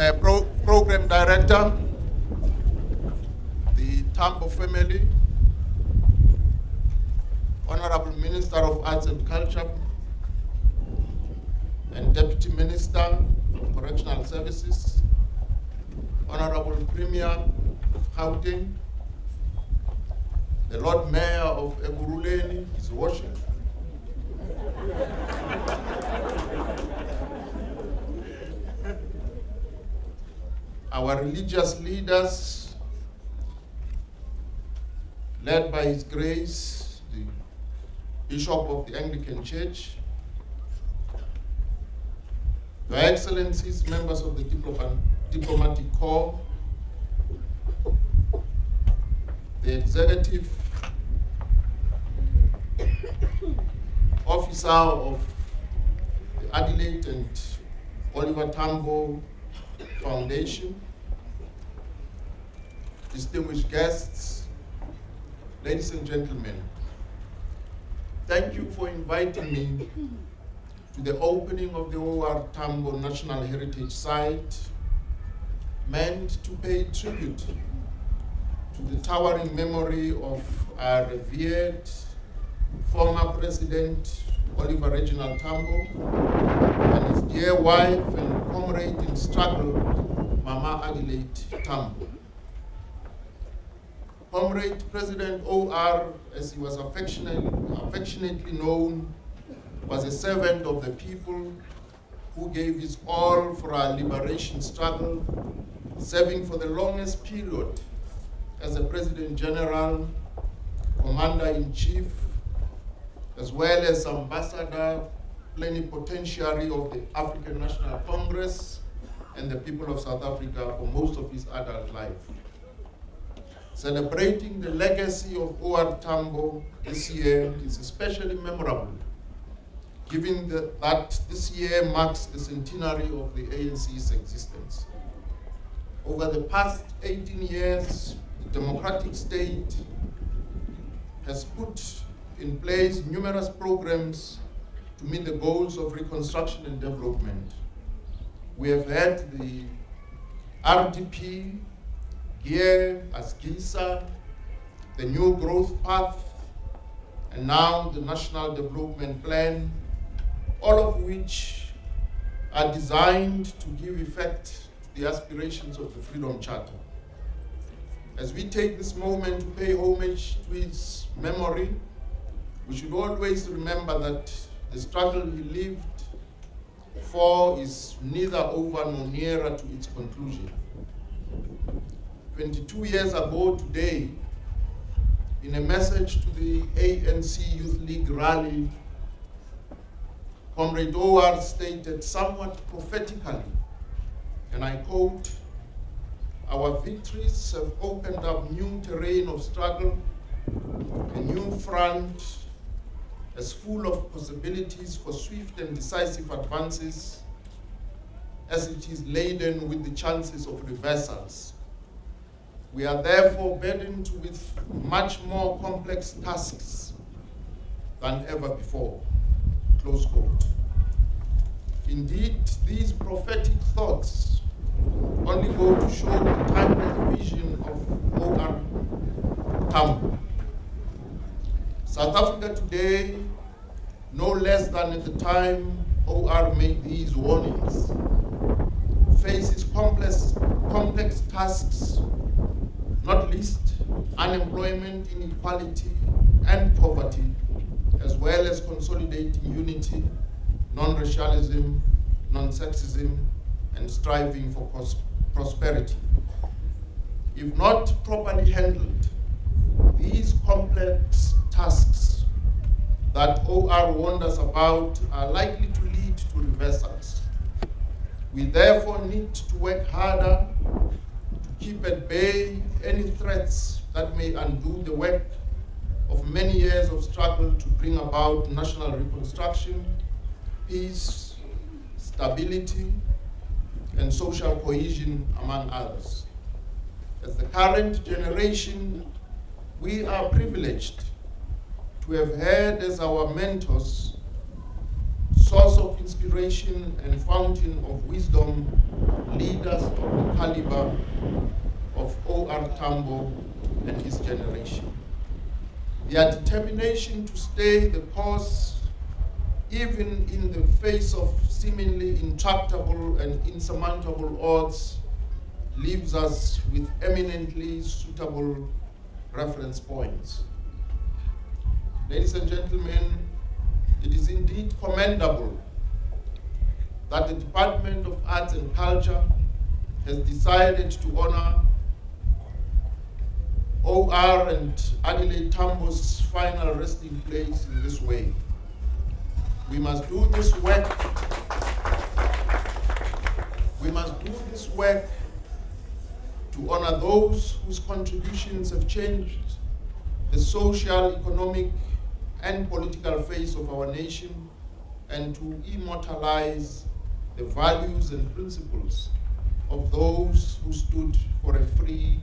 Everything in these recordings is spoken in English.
Program Director, the Tambo family, Honorable Minister of Arts and Culture, and Deputy Minister of Correctional Services, Honorable Premier of Gauteng, the Lord Mayor of Ekurhuleni, his worship, our religious leaders, led by His Grace, the Bishop of the Anglican Church, Your Excellencies, members of the Diplomatic Corps, the Executive Officer of the Adelaide and Oliver Tambo Foundation, distinguished guests, ladies and gentlemen, thank you for inviting me to the opening of the OR Tambo National Heritage Site, meant to pay tribute to the towering memory of our revered former President Oliver Reginald Tambo and his dear wife and comrade in struggle, Mama Adelaide Tambo. Comrade President OR, as he was affectionately known, was a servant of the people who gave his all for our liberation struggle, serving for the longest period as a President General, Commander-in-Chief, as well as Ambassador Plenipotentiary of the African National Congress and the people of South Africa for most of his adult life. Celebrating the legacy of OR Tambo this year is especially memorable, given that this year marks the centenary of the ANC's existence. Over the past 18 years, the democratic state has put in place numerous programs to meet the goals of reconstruction and development. We have had the RDP, GEAR, ASGISA, the New Growth Path, and now the National Development Plan, all of which are designed to give effect to the aspirations of the Freedom Charter. As we take this moment to pay homage to his memory, we should always remember that the struggle he lived for is neither over nor nearer to its conclusion. 22 years ago today, in a message to the ANC Youth League rally, Comrade OR stated somewhat prophetically, and I quote, "Our victories have opened up new terrain of struggle, a new front as full of possibilities for swift and decisive advances as it is laden with the chances of reversals. We are therefore burdened with much more complex tasks than ever before." Close quote. Indeed, these prophetic thoughts only go to show the timeless vision of OR Tambo. South Africa today, no less than at the time OR made these warnings, faces complex tasks, not least unemployment, inequality, and poverty, as well as consolidating unity, non-racialism, non-sexism, and striving for prosperity. If not properly handled, these complex tasks that OR warned us about are likely to lead to reversals. We therefore need to work harder to keep at bay any threats that may undo the work of many years of struggle to bring about national reconstruction, peace, stability, and social cohesion, among others. As the current generation, we are privileged to have had as our mentors source of inspiration and fountain of wisdom, leaders of the caliber of OR Tambo and his generation. Their determination to stay the course, even in the face of seemingly intractable and insurmountable odds, leaves us with eminently suitable reference points. Ladies and gentlemen, it is indeed commendable that the Department of Arts and Culture has decided to honor OR and Adelaide Tambo's final resting place in this way. We must do this work. We must do this work to honor those whose contributions have changed the social, economic, and political face of our nation, and to immortalize the values and principles of those who stood for a free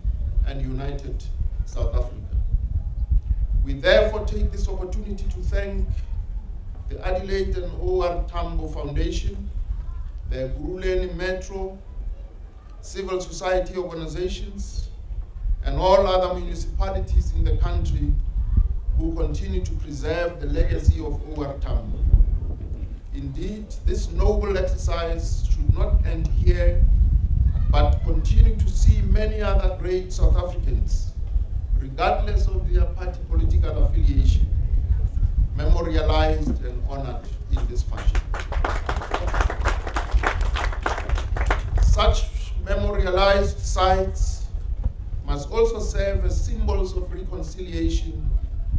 and united South Africa. We therefore take this opportunity to thank the Adelaide and OR Tambo Foundation, the Guruleni Metro, civil society organizations, and all other municipalities in the country who continue to preserve the legacy of OR Tambo. Indeed, this noble exercise should not end here, but continue to see many other great South Africans, regardless of their party political affiliation, memorialized and honored in this fashion. Such memorialized sites must also serve as symbols of reconciliation,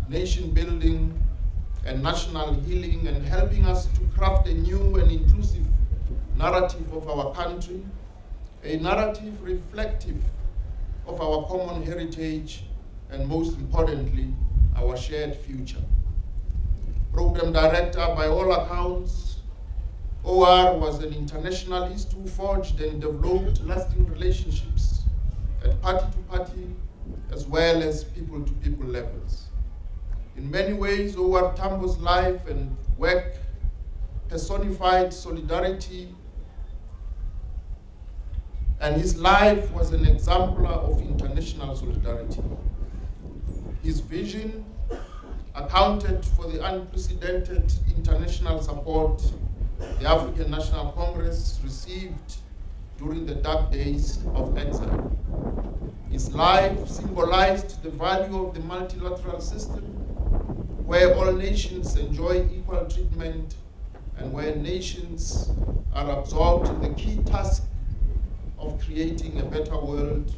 nation building, and national healing, and helping us to craft a new and inclusive narrative of our country, a narrative reflective of our common heritage, and most importantly, our shared future. Program director, by all accounts, OR was an internationalist who forged and developed lasting relationships at party-to-party as well as people-to-people levels. In many ways, OR Tambo's life and work personified solidarity, and his life was an exemplar of international solidarity. His vision accounted for the unprecedented international support the African National Congress received during the dark days of exile. His life symbolized the value of the multilateral system, where all nations enjoy equal treatment and where nations are absorbed in the key task of creating a better world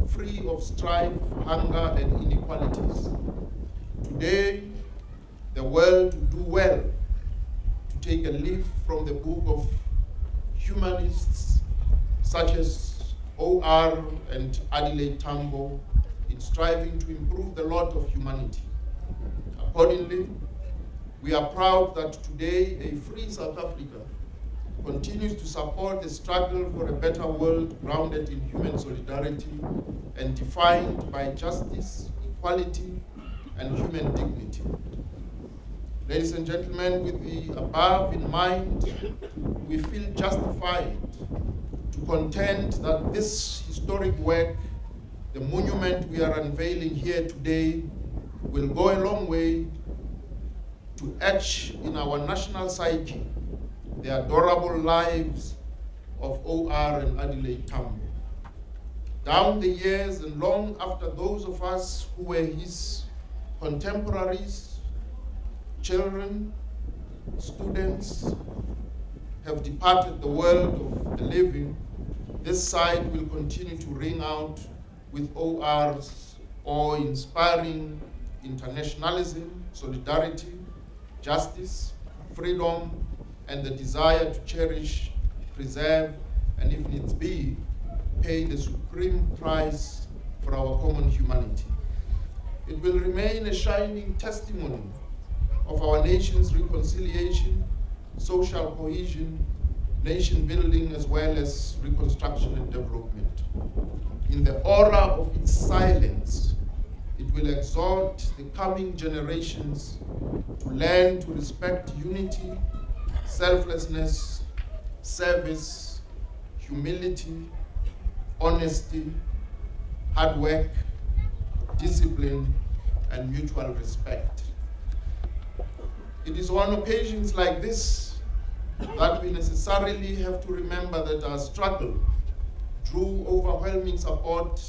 free of strife, hunger, and inequalities. Today, the world would do well to take a leaf from the book of humanists such as OR and Adelaide Tambo in striving to improve the lot of humanity. Accordingly, we are proud that today a free South Africa continues to support the struggle for a better world grounded in human solidarity and defined by justice, equality, and human dignity. Ladies and gentlemen, with the above in mind, we feel justified to contend that this historic work, the monument we are unveiling here today, will go a long way to etch in our national psyche the adorable lives of OR and Adelaide Tambo. Down the years and long after those of us who were his contemporaries, children, students, have departed the world of the living, this site will continue to ring out with OR's awe-inspiring internationalism, solidarity, justice, freedom, and the desire to cherish, preserve, and if needs be, pay the supreme price for our common humanity. It will remain a shining testimony of our nation's reconciliation, social cohesion, nation building, as well as reconstruction and development. In the aura of its silence, it will exhort the coming generations to learn to respect unity, selflessness, service, humility, honesty, hard work, discipline, and mutual respect. It is on occasions like this that we necessarily have to remember that our struggle drew overwhelming support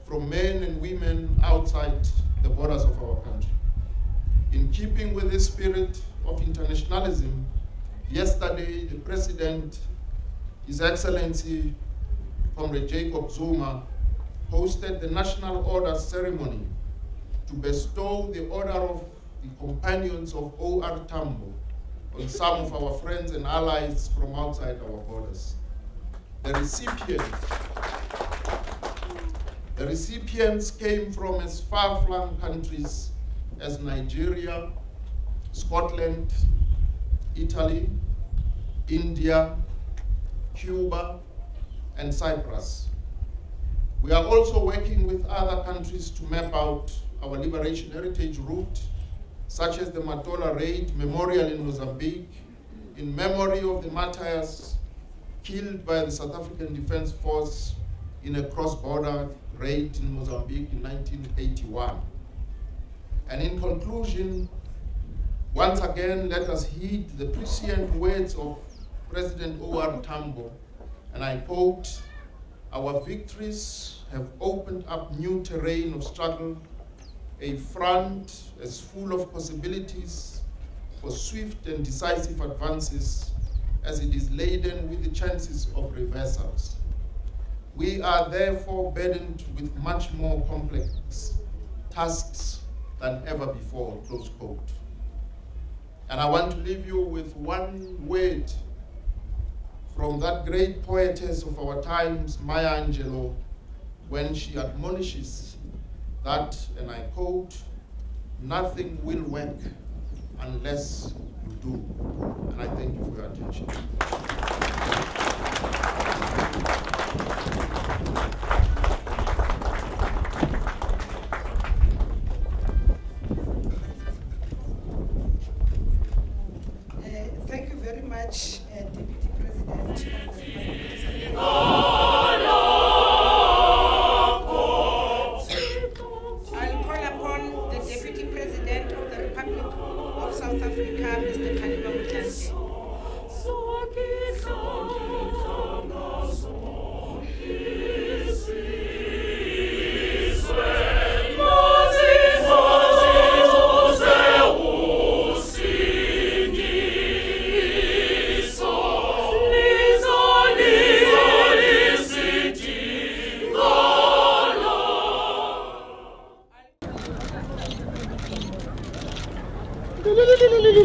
from men and women outside the borders of our country. In keeping with this spirit of internationalism, yesterday the President, His Excellency Comrade Jacob Zuma, hosted the National Order ceremony to bestow the Order of the Companions of OR Tambo on some of our friends and allies from outside our borders. The recipients came from as far-flung countries as Nigeria, Scotland, Italy, India, Cuba, and Cyprus. We are also working with other countries to map out our liberation heritage route, such as the Matola Raid Memorial in Mozambique, in memory of the martyrs killed by the South African Defence Force in a cross-border raid in Mozambique in 1981. And in conclusion, once again, let us heed the prescient words of President OR Tambo, and I quote, "Our victories have opened up new terrain of struggle, a front as full of possibilities for swift and decisive advances as it is laden with the chances of reversals. We are therefore burdened with much more complex tasks than ever before," close quote. And I want to leave you with one word from that great poetess of our times, Maya Angelou, when she admonishes that, and I quote, "Nothing will work unless you do." And I thank you for your attention. Thank you very much, Deputy President of the Republic of I'll call upon the Deputy President of the Republic of South Africa, Mr. Kgalema Motlanthe.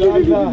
La, la.